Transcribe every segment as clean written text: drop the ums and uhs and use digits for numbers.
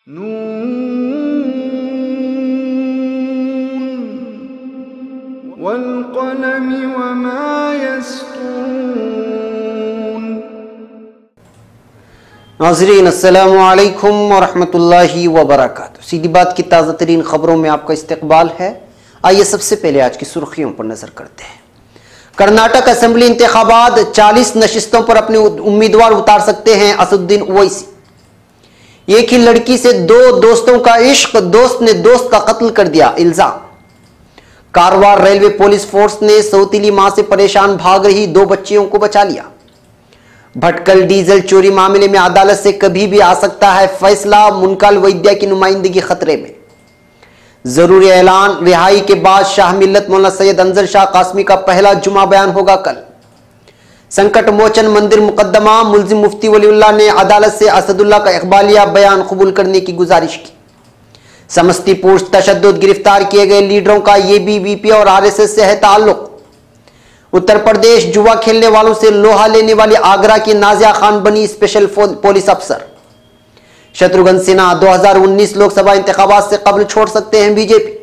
नून वल्क़लमि वमा यस्तुरून। नाज़रीन अस्सलामु अलैकुम वरहमतुल्लाहि वबरकातुहू। सीधी बात की ताज़ा तरीन खबरों में आपका इस्तकबाल है। आइए सबसे पहले आज की सुर्खियों पर नजर करते हैं। कर्नाटक असेंबली इंतखाबात 40 नशिस्तों पर अपने उम्मीदवार उतार सकते हैं असदुद्दीन ओवैसी। एक ही लड़की से दो दोस्तों का इश्क, दोस्त ने दोस्त का कत्ल कर दिया, इल्जाम। कारवार रेलवे पुलिस फोर्स ने सौतीली मां से परेशान भाग रही 2 बच्चियों को बचा लिया। भटकल डीजल चोरी मामले में अदालत से कभी भी आ सकता है फैसला, मुनकल वैद्या की नुमाइंदगी खतरे में। जरूरी ऐलान, रिहाई के बाद शाह मिल्लत मौलाना सैयद अंजर शाह कासमी का पहला जुमा बयान होगा कल। संकट मोचन मंदिर मुकद्दमा, मुल्जिम मुफ्ती वलीउल्लाह ने अदालत से असदुल्लाह का इकबालिया बयान कबूल करने की गुजारिश की। समस्तीपुर तशद्दुद, गिरफ्तार किए गए लीडरों का एबीवीपी और आरएसएस से है ताल्लुक। उत्तर प्रदेश जुआ खेलने वालों से लोहा लेने वाली आगरा की नाजिया खान बनी स्पेशल पुलिस अफसर। शत्रुघ्न सिन्हा 2019 लोकसभा इंतखाबात से कब्ल छोड़ सकते हैं बीजेपी।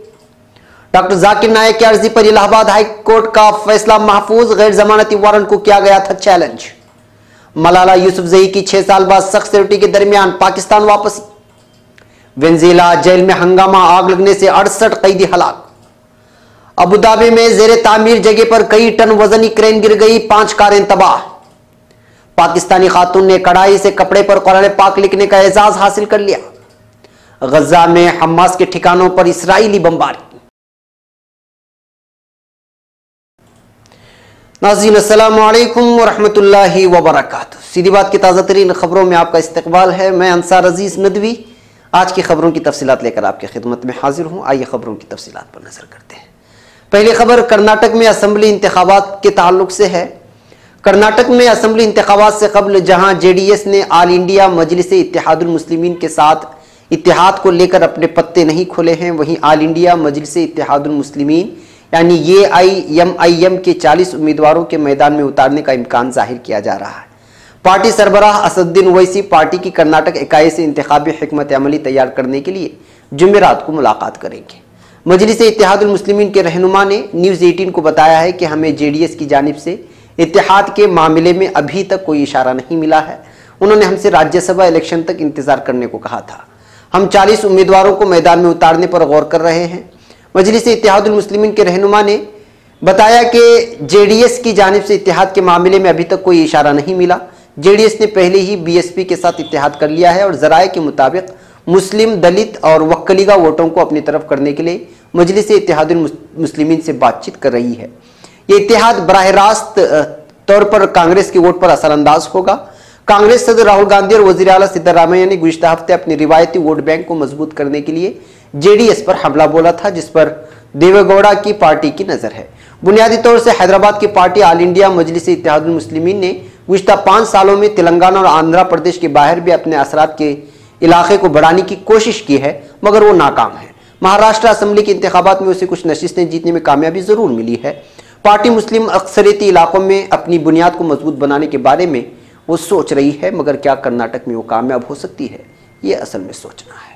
डॉक्टर जाकिर नायक की अर्जी पर इलाहाबाद हाई कोर्ट का फैसला महफूज, गैर जमानती वारंट को किया गया था चैलेंज। मलाला यूसुफजई की 6 साल बाद सख्त सिक्योरिटी के दरमियान पाकिस्तान वापसी। वेनेजुएला जेल में हंगामा, आग लगने से 68 कैदी हलाक। अबुधाबी में जेर तामीर जगह पर कई टन वजनी क्रेन गिर गई, 5 कारें तबाह। पाकिस्तानी खातून ने कढ़ाई से कपड़े पर कुरान पाक लिखने का एजाज हासिल कर लिया। गजा में हमास के ठिकानों पर इसराइली बमबारी। नाज़रीन अस्सलामु अलैकुम वरहमतुल्लाहि वबरकातुहू। सीधी बात की ताज़ा तरीन खबरों में आपका इस्तकबाल है। मैं अंसार अजीज नदवी आज की खबरों की तफसीलात लेकर आपकी खिदमत में हाजिर हूं। आइए खबरों की तफसीलात पर नजर करते हैं। पहली खबर कर्नाटक में असेंबली इंतखाबात के ताल्लुक से है। कर्नाटक में असेंबली इंतखाबात से कबल जहां जेडीएस ने ऑल इंडिया मजलिस इत्तेहादुल मुस्लिमीन के साथ इत्तेहाद को लेकर अपने पत्ते नहीं खोले हैं, वहीं ऑल इंडिया मजलिस इत्तेहादुल मुस्लिमीन यानी AIMIM के 40 उम्मीदवारों के मैदान में उतारने का इम्कान जाहिर किया जा रहा है। पार्टी सरबराह असदुद्दीन ओवैसी पार्टी की कर्नाटक इकाई से इंतखाबी हिकमत अमली तैयार करने के लिए जुमेरात को मुलाकात करेंगे। मजलिस इत्तेहादुल मुस्लिमीन के रहनुमा ने न्यूज़ 18 को बताया है कि हमें जेडीएस की जानिब से इत्तेहाद के मामले में अभी तक कोई इशारा नहीं मिला है। उन्होंने हमसे राज्यसभा इलेक्शन तक इंतजार करने को कहा था। हम 40 उम्मीदवारों को मैदान में उतारने पर गौर कर रहे हैं। मजलिस इत्तेहादुल मुस्लिमीन के रहनुमा ने बताया कि जेडीएस की जानिब से इत्तेहाद के मामले में अभी तक कोई इशारा नहीं मिला। जेडीएस ने पहले ही बीएसपी के साथ इत्तेहाद कर लिया है और जराये के मुताबिक मुस्लिम, दलित और वक्कलीगा वोटों को अपनी तरफ करने के लिए मजलिस इत्तेहादुल मुस्लिमीन से बातचीत कर रही है। ये इत्तेहाद बराह रास्त तौर पर कांग्रेस के वोट पर असरअंदाज होगा। कांग्रेस सदर राहुल गांधी और वजीर आला सिद्धरामैया ने गुज़िश्ता हफ्ते अपनी रिवायती वोट बैंक को मजबूत करने के लिए जेडीएस पर हमला बोला था, जिस पर देवेगौड़ा की पार्टी की नजर है। बुनियादी तौर से हैदराबाद की पार्टी ऑल इंडिया मजलिस इत्तेहादुल मुस्लिमीन ने गुज़िश्ता 5 सालों में तेलंगाना और आंध्र प्रदेश के बाहर भी अपने असरात के इलाके को बढ़ाने की कोशिश की है, मगर वो नाकाम है। महाराष्ट्र असेंबली के इंतखाबात में उसे कुछ नशिस्तें जीतने में कामयाबी जरूर मिली है। पार्टी मुस्लिम अक्सरियती इलाकों में अपनी बुनियाद को मजबूत बनाने के बारे में वो सोच रही है, मगर क्या कर्नाटक में वो कामयाब हो सकती है, ये असल में सोचना है।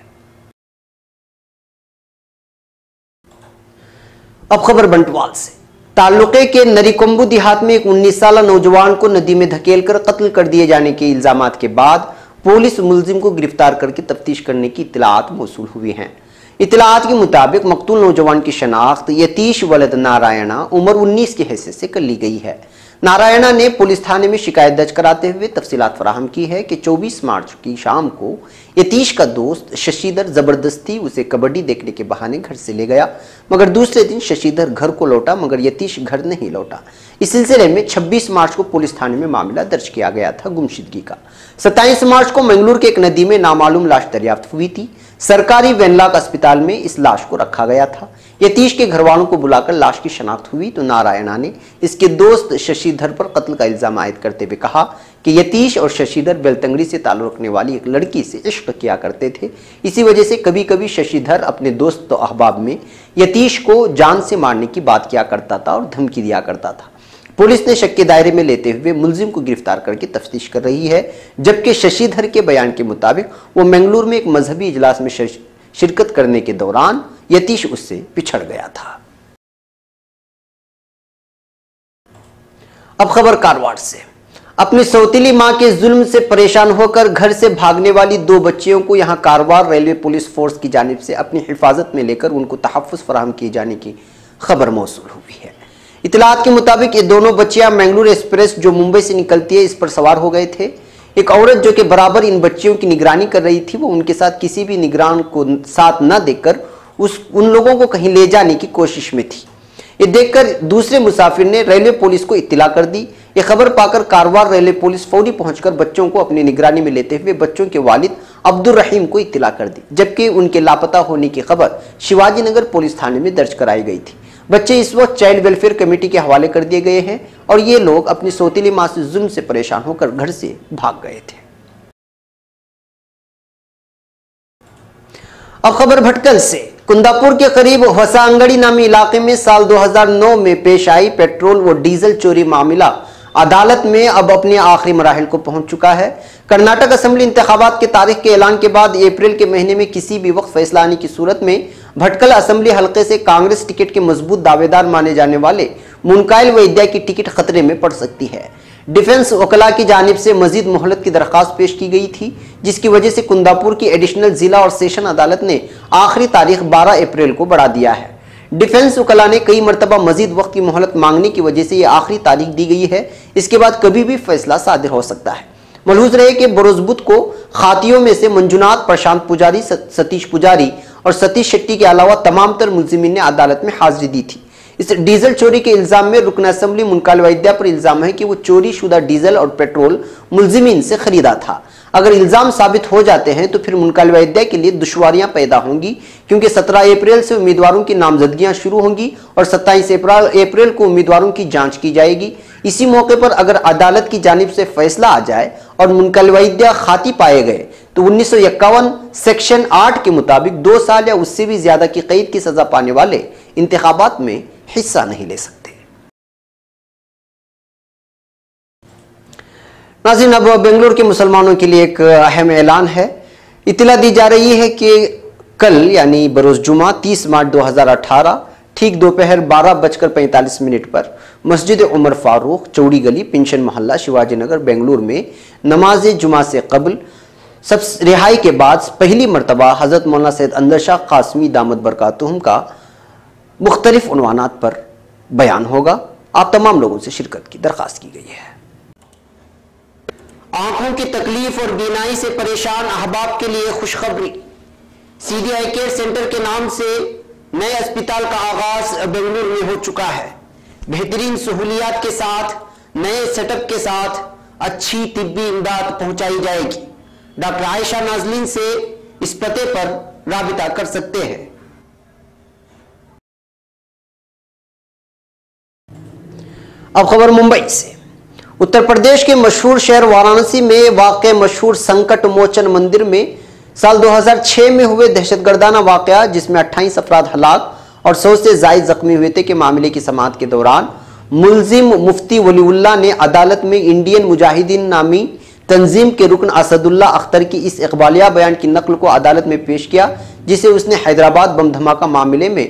अब खबर बंटवाल से। ताल्लुके के नरीकोम्बू देहात में एक 19 साला नौजवान को नदी में धकेलकर कत्ल कर दिए जाने के इल्जामात के बाद पुलिस मुलजिम को गिरफ्तार करके तफ्तीश करने की इत्तलात मौसूल हुई हैं। इत्तलात के मुताबिक मकतूल नौजवान की शनाख्त यतीश वलद नारायणा उम्र 19 की हैसियत से कर ली गई है। नारायणा ने पुलिस थाने में शिकायत दर्ज कराते हुए तफसीलात फराहम की है कि 24 मार्च की शाम को यतीश का दोस्त शशिधर जबरदस्ती उसे कबड्डी देखने के बहाने घर से ले गया, मगर दूसरे दिन शशिधर घर को लौटा मगर यतीश घर नहीं लौटा। इस सिलसिले में 26 मार्च को पुलिस थाने में मामला दर्ज किया गया था गुमशुदगी का। 27 मार्च को मंगलूर के एक नदी में नामालूम लाश दरियाफ्त हुई थी। सरकारी वेनलाक अस्पताल में इस लाश को रखा गया था। यतीश के घर वालों को बुलाकर लाश की शनाख्त हुई तो नारायणा ने इसके दोस्त शशिधर पर कत्ल का इल्जाम आयद करते हुए कहा कि यतीश और शशिधर बेलतंगड़ी से ताल्लुक रखने वाली एक लड़की से इश्क किया करते थे। इसी वजह से कभी कभी शशिधर अपने दोस्त तो अहबाब में यतीश को जान से मारने की बात किया करता था और धमकी दिया करता था। पुलिस ने शक के दायरे में लेते हुए मुलजिम को गिरफ्तार करके तफ्तीश कर रही है, जबकि शशिधर के बयान के मुताबिक वो मंगलूर में एक मजहबी इजलास में शिरकत करने के दौरान यतीश उससे पिछड़ गया था। अब खबर कारवार से। अपनी सौतीली मां के जुल्म से परेशान होकर घर से भागने वाली 2 बच्चियों को यहां कारवार रेलवे पुलिस फोर्स की जानिब से अपनी हिफाजत में लेकर उनको तहफ़्फ़ुज़ फराहम किए जाने की खबर मौसूल हुई है। इतलात के मुताबिक ये दोनों बच्चियां मंगलूर एक्सप्रेस जो मुंबई से निकलती है इस पर सवार हो गए थे। एक औरत जो कि बराबर इन बच्चियों की निगरानी कर रही थी, वो उनके साथ किसी भी निगरान को साथ न देकर उन लोगों को कहीं ले जाने की कोशिश में थी। ये देखकर दूसरे मुसाफिर ने रेलवे पुलिस को इत्तला कर दी। ये खबर पाकर कारवार रेलवे पुलिस फौरी पहुंचकर बच्चों को अपनी निगरानी में लेते हुए बच्चों के वालिद अब्दुल रहीम को इत्तला कर दी, जबकि उनके लापता होने की खबर शिवाजी नगर पुलिस थाने में दर्ज कराई गई थी। बच्चे इस वक्त चाइल्ड वेलफेयर कमेटी के हवाले कर दिए गए हैं और ये लोग अपनी सौतीली मां से जुल्म से परेशान होकर घर से भाग गए थे। अब खबर भटकल से। कुंदापुर के करीब वसांगड़ी नामी इलाके में साल 2009 में पेश आई पेट्रोल व डीजल चोरी मामला अदालत में अब अपने आखिरी मराहिल को पहुंच चुका है। कर्नाटक असेंबली इंतखाबात के तारीख के ऐलान के बाद अप्रैल के महीने में किसी भी वक्त फैसला आने की सूरत में भटकल असेंबली हलके से कांग्रेस टिकट के मजबूत दावेदार माने जाने वाले मुनकाइल वैद्या की टिकट खतरे में पड़ सकती है। डिफेंस वकला की जानिब से मजीद मोहलत की दरख्वास्त पेश की गई थी, जिसकी वजह से कुंदापुर की एडिशनल जिला और सेशन अदालत ने आखिरी तारीख 12 अप्रैल को बढ़ा दिया है। डिफेंस वकला ने कई मरतबा मजीद वक्त की मोहलत मांगने की वजह से यह आखिरी तारीख दी गई है। इसके बाद कभी भी फैसला सादिर हो सकता है। मलहूज रहे कि बरोज बुध को खातियों में से मंजुनाथ, प्रशांत पुजारी, सतीश पुजारी और सतीश शेट्टी के अलावा तमाम तर मुलजिमीन ने अदालत में हाजिरी दी थी। इस डीजल चोरी के इल्जाम में रुकन असेंबली मुनकाइल वैद्या पर इल्जाम है कि वो चोरी शुदा डीजल और पेट्रोल मुलजिमीन से खरीदा था। अगर इल्जाम साबित हो जाते हैं तो फिर मुनकाइल वैद्या के लिए दुश्वारियां पैदा होंगी, क्योंकि 17 अप्रैल से उम्मीदवारों की नामजदगियां शुरू होंगी और 27 अप्रैल को उम्मीदवारों की जांच की जाएगी। इसी मौके पर अगर अदालत की जानिब से फैसला आ जाए और मुनकाइल वैद्या खाती पाए गए तो 1951 सेक्शन 8 के मुताबिक 2 साल या उससे भी ज्यादा की कैद की सजा पाने वाले इंतखाबात में हिस्सा नहीं ले सकते। नाज़रीन, अब बेंगलुरु के मुसलमानों के लिए एक अहम ऐलान है। इत्तला दी जा रही है कि कल यानी बरोज जुमा 30 मार्च 2018 ठीक दोपहर 12:45 पर मस्जिद उमर फारूक, चौड़ी गली, पिंशन मोहल्ला, शिवाजी नगर, बेंगलुरु में नमाज जुमा से कबल सब रिहाई के बाद पहली मरतबा हजरत मौलाना सैयद अंदर शाह कासमी दामद बरकातुहुम का मुख्तलिफ उन्वानात पर बयान होगा। आप तमाम लोगों से शिरकत की दरख्वास्त की गई है। आंखों की तकलीफ और बीनाई से परेशान अहबाब के लिए खुशखबरी। सीडी आई केयर सेंटर के नाम से नए अस्पताल का आगाज बेंगलुरु में हो चुका है। बेहतरीन सहूलियात के साथ, नए सेटअप के साथ अच्छी तिब्बी इमदाद पहुंचाई जाएगी। डॉक्टर आयशा नाजलीन से इस पते पर राबिता कर सकते हैं। अब खबर मुंबई से। उत्तर प्रदेश के मशहूर शहर वाराणसी में वाक़े मशहूर संकट मोचन मंदिर में साल 2006 में हुए दहशतगर्दाना वाक़या, जिसमें 28 अफराद हलाक और 100 से ज़ायद जख्मी हुए थे, के मामले की समाअत के दौरान मुल्जिम मुफ्ती वलीउल्लाह ने अदालत में इंडियन मुजाहिदीन नामी तंजीम के रुकन असदुल्ला अख्तर की इस इकबालिया बयान की नकल को अदालत में पेश किया, जिसे उसने हैदराबाद बम धमाका मामले में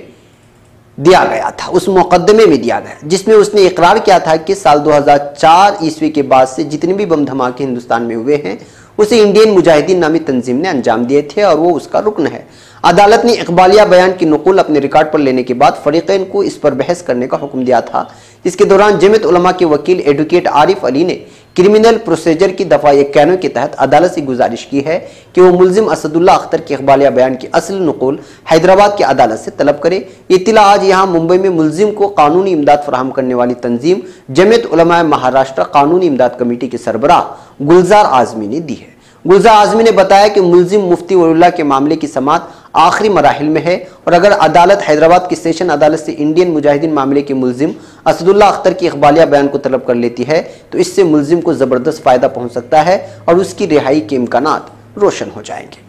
दिया गया था, उस मुकदमे में दिया गया, जिसमें उसने इकरार किया था कि साल 2004 ईस्वी के बाद से जितने भी बम धमाके हिंदुस्तान में हुए हैं उसे इंडियन मुजाहिदीन नामी तंजीम ने अंजाम दिए थे और वो उसका रुकन है। अदालत ने इकबालिया बयान की नकुल अपने रिकॉर्ड पर लेने के बाद फरीकैन को इस पर बहस करने का हुक्म दिया था, जिसके दौरान जमीयत उलमा के वकील एडवोकेट आरिफ अली ने क्रिमिनल प्रोसीजर की दफा 91 के तहत अदालत से गुजारिश की है कि वो मुल्जिम असदुल्ला अख्तर के इकबालिया बयान की असल नकुल हैदराबाद की अदालत से तलब करे। ये इत्तला आज यहाँ मुंबई में मुल्जिम को कानूनी इमदाद फराहम करने वाली तंजीम जमीयत उलमा महाराष्ट्र कानूनी इमदाद कमेटी के सरबराह गुलजार आजमी ने दी है। गुलजार आजमी ने बताया कि मुल्जिम मुफ्ती वलीउल्लाह के मामले की समाअत आखिरी मराहिल में है और अगर अदालत हैदराबाद की सेशन अदालत से इंडियन मुजाहिदीन मामले के मुल्जिम असदुल्ला अख्तर की इकबालिया बयान को तलब कर लेती है तो इससे मुल्जिम को जबरदस्त फायदा पहुंच सकता है और उसकी रिहाई के इम्कानात रोशन हो जाएंगे।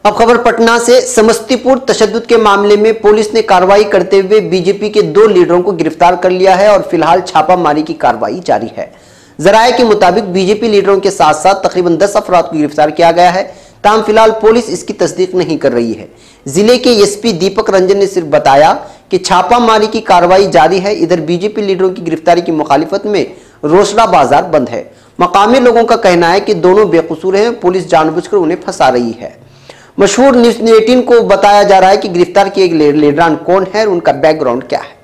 अब खबर पटना से। समस्तीपुर तशद्दुद के मामले में पुलिस ने कार्रवाई करते हुए बीजेपी के 2 लीडरों को गिरफ्तार कर लिया है और फिलहाल छापामारी की कार्रवाई जारी है। जराये के मुताबिक बीजेपी लीडरों के साथ साथ तकरीबन 10 अफराद को गिरफ्तार किया गया है। ताहम फिलहाल पुलिस इसकी तस्दीक नहीं कर रही है। जिले के एसपी दीपक रंजन ने सिर्फ बताया कि छापामारी की कार्रवाई जारी है। इधर बीजेपी लीडरों की गिरफ्तारी की मुखालिफत में रोसड़ा बाजार बंद है। मकामी लोगों का कहना है कि दोनों बेकसूर हैं, पुलिस जानबूझकर उन्हें फंसा रही है। मशहूर न्यूज़ 18 को बताया जा रहा है कि गिरफ्तार किए गए लीडरान कौन है और उनका बैकग्राउंड क्या है।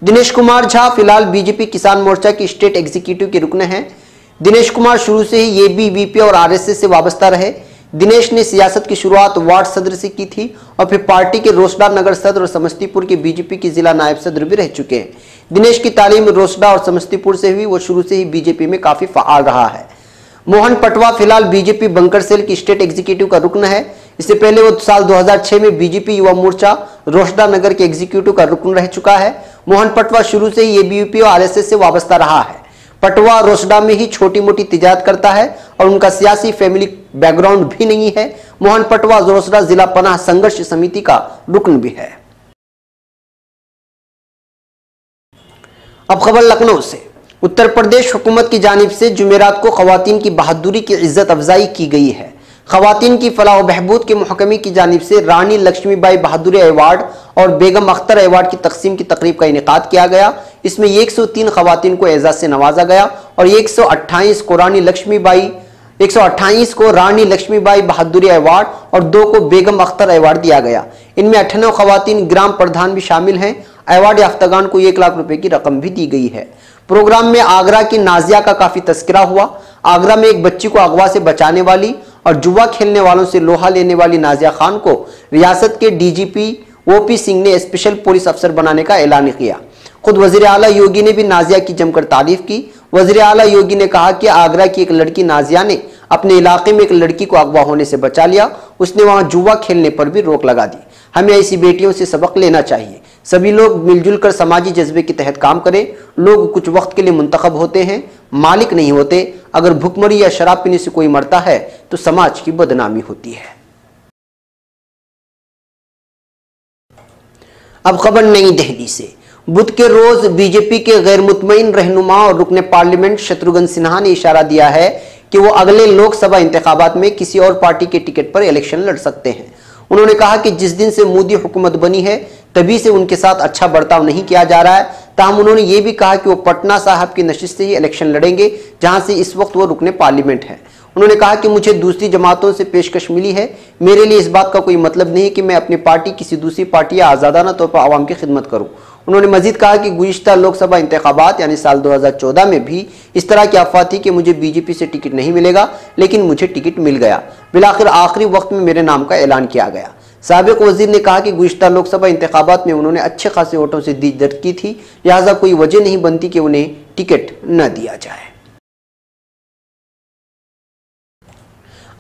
दिनेश कुमार झा फिलहाल बीजेपी किसान मोर्चा के स्टेट एग्जीक्यूटिव के रुकन हैं। दिनेश कुमार शुरू से ही एबीवीपी और आरएसएस से वाबस्ता रहे। दिनेश ने सियासत की शुरुआत वार्ड सदर से की थी और फिर पार्टी के रोसड़ा नगर सदर और समस्तीपुर के बीजेपी के जिला नायब सदर भी रह चुके हैं। दिनेश की तालीम रोसड़ा और समस्तीपुर से हुई। वो शुरू से ही बीजेपी में काफी फाल रहा है। मोहन पटवा फिलहाल बीजेपी बंकर सेल की स्टेट एग्जीक्यूटिव का रुकन है। इससे पहले वो साल 2006 में बीजेपी युवा मोर्चा रोसड़ा नगर के एग्जीक्यूटिव का रुकन रह चुका है। मोहन पटवा शुरू से ही एबीवीपी और आरएसएस से वाबस्ता रहा है। पटवा रोसड़ा में ही छोटी मोटी तिजारत करता है और उनका सियासी फैमिली बैकग्राउंड भी नहीं है। मोहन पटवा रोसड़ा जिला पनाह संघर्ष समिति का रुकन भी है। अब खबर लखनऊ से। उत्तर प्रदेश हुकूमत की जानिब से जुमेरात को खवातीन की बहादुरी की इज्जत अफजाई की गई है। खवातीन की फलाह व बहबूद के महकमे की जानिब से रानी लक्ष्मीबाई बहादुरी अवार्ड और बेगम अख्तर अवार्ड की तकसीम की तकरीब का इनेकाद किया गया। इसमें 103 खवातीन को एजाज से नवाजा गया और 128 को रानी लक्ष्मीबाई बहादुरी अवार्ड और 2 को बेगम अख्तर अवार्ड दिया गया। इनमें 98 खवातीन ग्राम प्रधान भी शामिल हैं। अवार्ड याफ्तागान को 1 लाख रुपए की रकम भी दी गई है। प्रोग्राम में आगरा की नाजिया का काफी तस्करा हुआ। आगरा में एक बच्ची को अगवा से बचाने वाली और जुआ खेलने वालों से लोहा लेने वाली नाजिया खान को रियासत के डीजीपी ओपी सिंह ने स्पेशल पुलिस अफसर बनाने का ऐलान किया। खुद वजीर आला योगी ने भी नाजिया की जमकर तारीफ की। वजीर आला योगी ने कहा कि आगरा की एक लड़की नाजिया ने अपने इलाके में एक लड़की को अगवा होने से बचा लिया। उसने वहां जुआ खेलने पर भी रोक लगा दी। हमें ऐसी बेटियों से सबक लेना चाहिए। सभी लोग मिलजुल कर समाजी जज्बे के तहत काम करें। लोग कुछ वक्त के लिए मुंतखब होते हैं, मालिक नहीं होते। अगर भुखमरी या शराब पीने से कोई मरता है तो समाज की बदनामी होती है। अब खबर नई दिल्ली से। बुध के रोज बीजेपी के गैर मुतमईन रहनुमा और रुकने पार्लियामेंट शत्रुघ्न सिन्हा ने इशारा दिया है कि वो अगले लोकसभा इंतखाबात में किसी और पार्टी के टिकट पर इलेक्शन लड़ सकते हैं। उन्होंने कहा कि जिस दिन से मोदी हुकूमत बनी है तभी से उनके साथ अच्छा बर्ताव नहीं किया जा रहा है। ताहम उन्होंने ये भी कहा कि वो पटना साहब की नशिस्त से ही इलेक्शन लड़ेंगे, जहां से इस वक्त वो रुकने पार्लियामेंट है। उन्होंने कहा कि मुझे दूसरी जमातों से पेशकश मिली है। मेरे लिए इस बात का कोई मतलब नहीं कि मैं अपनी पार्टी किसी दूसरी पार्टी या आज़ादाना तौर पर आवाम की खिदमत करूं। उन्होंने मजीद कहा कि गुज़िश्ता लोकसभा इंतखाबात यानी साल 2014 में भी इस तरह की अफवाह थी कि मुझे बीजेपी से टिकट नहीं मिलेगा, लेकिन मुझे टिकट मिल गया। बिलाखिर आखिरी वक्त में मेरे नाम का ऐलान किया गया। साबिक वजीर ने कहा कि गुज़िश्ता लोकसभा इंतखाबात में उन्होंने अच्छे खासे वोटों से जीत दर्ज की थी, लिहाजा कोई वजह नहीं बनती कि उन्हें टिकट न दिया जाए।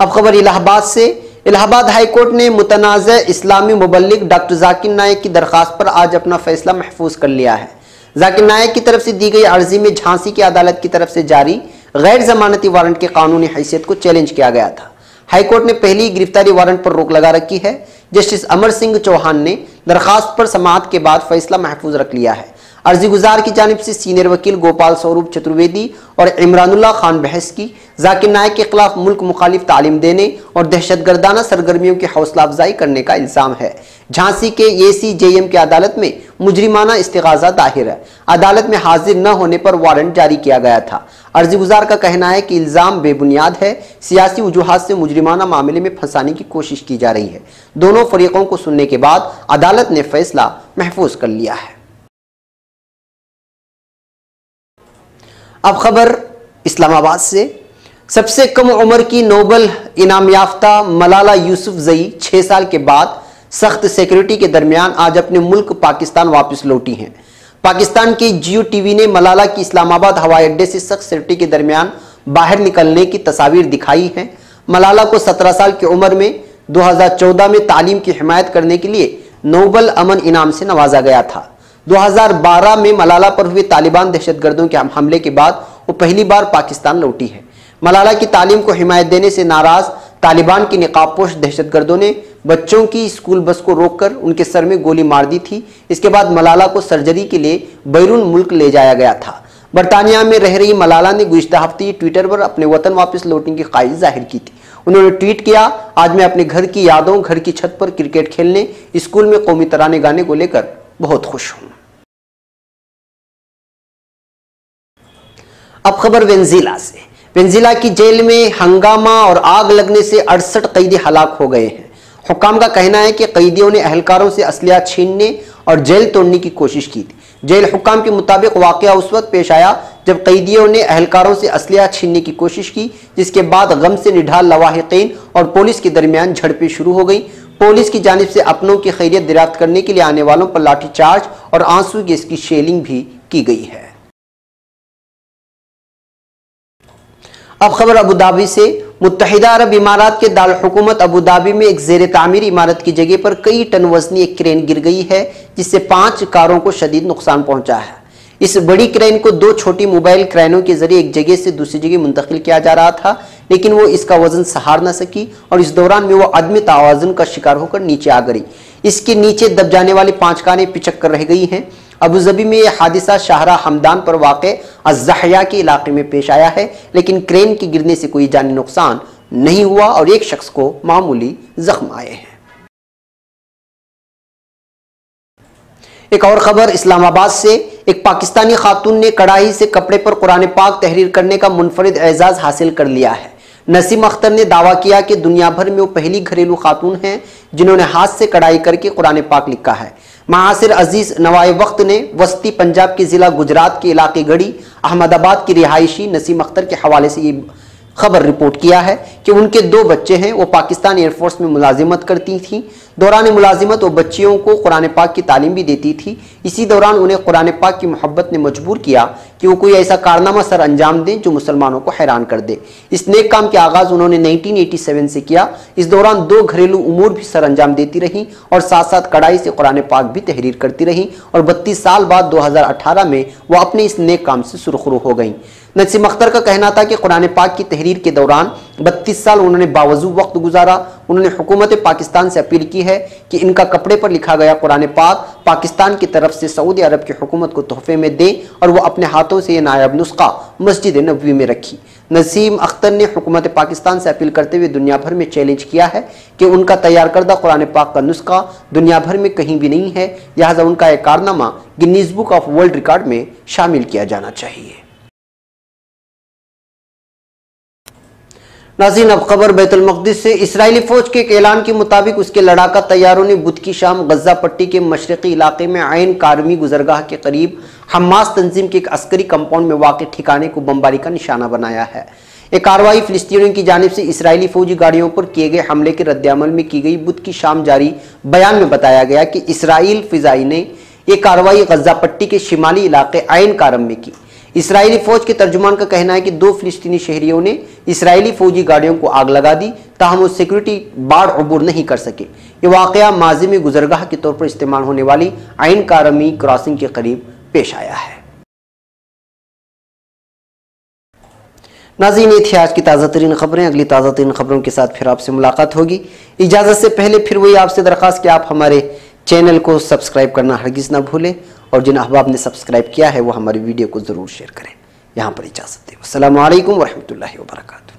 अब खबर इलाहाबाद से। इलाहाबाद हाईकोर्ट ने मुतनाज़ इस्लामी मुबल्लिग डॉक्टर जाकिर नायक की दरखास्त पर आज अपना फैसला महफूज कर लिया है। जाकिर नायक की तरफ से दी गई अर्जी में झांसी की अदालत की तरफ से जारी गैर जमानती वारंट के कानूनी हैसियत को चैलेंज किया गया था। हाईकोर्ट ने पहली गिरफ्तारी वारंट पर रोक लगा रखी है। जस्टिस अमर सिंह चौहान ने दरखास्त पर समाअत के बाद फैसला महफूज रख लिया है। अर्जी गुजार की जानिब से सीनियर वकील गोपाल स्वरूप चतुर्वेदी और इमरानुल्लाह खान बहस की जाकिर नायक के खिलाफ मुल्क मुखालिफ तालीम देने और दहशतगर्दाना सरगर्मियों की हौसला अफजाई करने का इल्जाम है। झांसी के ACJM की अदालत में मुजरिमाना इस्तिगाजा दाहिर है। अदालत में हाजिर न होने पर वारंट जारी किया गया था। अर्जी गुजार का कहना है कि इल्जाम बेबुनियाद है। सियासी वजूहात से मुजरिमाना मामले में फंसाने की कोशिश की जा रही है। दोनों फरीकों को सुनने के बाद अदालत ने फैसला महफूज कर लिया है। अब खबर इस्लामाबाद से। सबसे कम उम्र की नोबल इनाम याफ्ता मलाला यूसुफजई 6 साल के बाद सख्त सिक्योरिटी के दरमियान आज अपने मुल्क पाकिस्तान वापस लौटी हैं। पाकिस्तान की जियो टीवी ने मलाला की इस्लामाबाद हवाई अड्डे से सख्त सिक्योरिटी के दरमियान बाहर निकलने की तस्वीर दिखाई हैं। मलाला को 17 साल की उम्र में 2014 में तालीम की हिमायत करने के लिए नोबल अमन इनाम से नवाजा गया था। 2012 में मलाला पर हुए तालिबान दहशतगर्दों के हमले के बाद वो पहली बार पाकिस्तान लौटी है। मलाला की तालीम को हिमायत देने से नाराज तालिबान के निकाबपोश दहशतगर्दों ने बच्चों की स्कूल बस को रोककर उनके सर में गोली मार दी थी। इसके बाद मलाला को सर्जरी के लिए बैरून मुल्क ले जाया गया था। बरतानिया में रह रही मलाला ने गुज़िश्ता हफ्ते ट्विटर पर अपने वतन वापस लौटने की ख्वाहिश जाहिर की थी। उन्होंने ट्वीट किया, आज मैं अपने घर की यादों, घर की छत पर क्रिकेट खेलने, स्कूल में कौमी तराने गाने को लेकर बहुत खुश हूं। अब खबर वेनेजुएला से। वेनेजुएला की जेल में हंगामा और आग लगने से 68 कैदी हलाक हो गए हैं। हुक्काम का कहना है कि कैदियों ने अहलकारों से असलिया छीनने और जेल तोड़ने की कोशिश की थी। जेल हुक्काम के मुताबिक वाकया उस वक्त पेश आया जब कैदियों ने अहलकारों से असलिया छीनने की कोशिश की, जिसके बाद गम से निढाल लवाहिकीन और पुलिस के दरमियान झड़पें शुरू हो गई। पुलिस की जानिब से अपनों की खैरियत दरियाफ्त करने के लिए आने वालों पर लाठीचार्ज और आंसू गैस की शेलिंग भी की गई है। अब खबर अबू धाबी से। मुत्तहिदा अरब इमारात के दारुल हुकूमत अबू धाबी में एक ज़ेर तामीर इमारत की जगह पर कई टन वजनी एक क्रेन गिर गई है, जिससे 5 कारों को शदीद नुकसान पहुंचा है। इस बड़ी क्रेन को 2 छोटी मोबाइल क्रेनों के जरिए एक जगह से दूसरी जगह मुंतकिल किया जा रहा था, लेकिन वो इसका वजन सहार न सकी और इस दौरान में वो अदमी तवाज़ुन का शिकार होकर नीचे आ गई। इसके नीचे दब जाने वाली 5 कारें पिचक कर रह गई हैं। अबूधाबी में यह हादिसा शाहरा हमदान पर वाक़े अज़्ज़ाहिया के इलाके में पेश आया है, लेकिन क्रेन के गिरने से कोई जानी नुकसान नहीं हुआ और एक शख्स को मामूली जख्म आए हैं। एक और खबर इस्लामाबाद से। एक पाकिस्तानी खातून ने कढ़ाई से कपड़े पर कुरान पाक तहरीर करने का मुनफरिद एजाज हासिल कर लिया है। नसीम अख्तर ने दावा किया कि दुनिया भर में वो पहली घरेलू खातून हैं जिन्होंने हाथ से कढ़ाई करके कुरान पाक लिखा है। महासिर अजीज नवाए वक्त ने वस्ती पंजाब के जिला गुजरात के इलाके गढ़ी अहमदाबाद की रिहायशी नसीम अख्तर के हवाले से ये खबर रिपोर्ट किया है कि उनके 2 बच्चे हैं। वो पाकिस्तान एयरफोर्स में मुलाजिमत करती थी। दौरान मुलाजिमत वो बच्चियों को कुरान पाक की तालीम भी देती थी। इसी दौरान उन्हें कुरान पाक की मोहब्बत ने मजबूर किया कि वो कोई ऐसा कारनामा सर अंजाम दें जो मुसलमानों को हैरान कर दे। इस नेक काम के आगाज़ उन्होंने 1987 से किया। इस दौरान 2 घरेलू उमूर भी सर अंजाम देती रहीं और साथ साथ कढ़ाई से कुरान पाक भी तहरीर करती रहीं और 32 साल बाद 2018 में वो अपने इस नेक काम से सुरखरू हो गईं। नसीम अख्तर का कहना था कि कुरान पाक की तहरीर के दौरान 32 साल उन्होंने बावजू वक्त गुजारा। उन्होंने हुकूमत पाकिस्तान से अपील की है कि इनका कपड़े पर लिखा गया कुरान पाक पाकिस्तान की तरफ से सऊदी अरब की हुकूमत को तोहफे में दें और वो अपने हाथों से यह नायाब नुस्खा मस्जिद नबवी में रखी। नसीम अख्तर ने हुकूमत पाकिस्तान से अपील करते हुए दुनिया भर में चैलेंज किया है कि उनका तैयार करदा कुरान पाक का नुस्खा दुनिया भर में कहीं भी नहीं है, लिहाजा उनका एक कारनामा Guinness book of world record में शामिल किया जाना चाहिए। नाज़रीन, अब खबर बैतुल मक़दिस से। इस्राएली फौज के एक ऐलान के मुताबिक उसके लड़ाका तैयारों ने बुध की शाम गज़ा पट्टी के मशरक़ी इलाके में आयन कारमी गुजरगाह के करीब हमास तंजीम के एक अस्करी कंपाउंड में वाक़ ठिकाने को बमबारी का निशाना बनाया है। एक कार्रवाई फ़िलिस्तीनियों की जानिब से इसराइली फौजी गाड़ियों पर किए गए हमले के रद्दअमल में की गई। बुध की शाम जारी बयान में बताया गया कि इसराइल फ़िज़ाई ने यह कार्रवाई गज़ा पट्टी के शिमाली इलाके आयन कारम में की। इसराइली फौज के तर्जुमान का कहना है कि 2 फिलिस्तीनी शहरियों ने इसराइली फौजी गाड़ियों को आग लगा दी, ताहम वो सिक्योरिटी बाढ़ अबूर नहीं कर सके। ये वाक़या माजी में गुजरगाह के तौर पर इस्तेमाल होने वाली आयन कारमी क्रॉसिंग के करीब पेश आया है। नाज़रीन, ये थी आज की ताज़ा तरीन खबरें। अगली ताज़ा तरीन खबरों के साथ फिर आपसे मुलाकात होगी। इजाज़त से पहले फिर वही आपसे दरख्वास्त कि आप हमारे चैनल को सब्सक्राइब करना हरगिज़ ना भूलें और जिन अहबाब ने सब्सक्राइब किया है वो हमारी वीडियो को ज़रूर शेयर करें। यहाँ पर इजाज़त दें। अस्सलामु अलैकुम वरहमतुल्लाहि वबरकातुहू।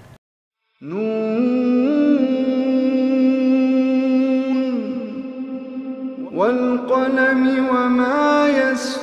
वल क़लमि वमा यस्तुरून।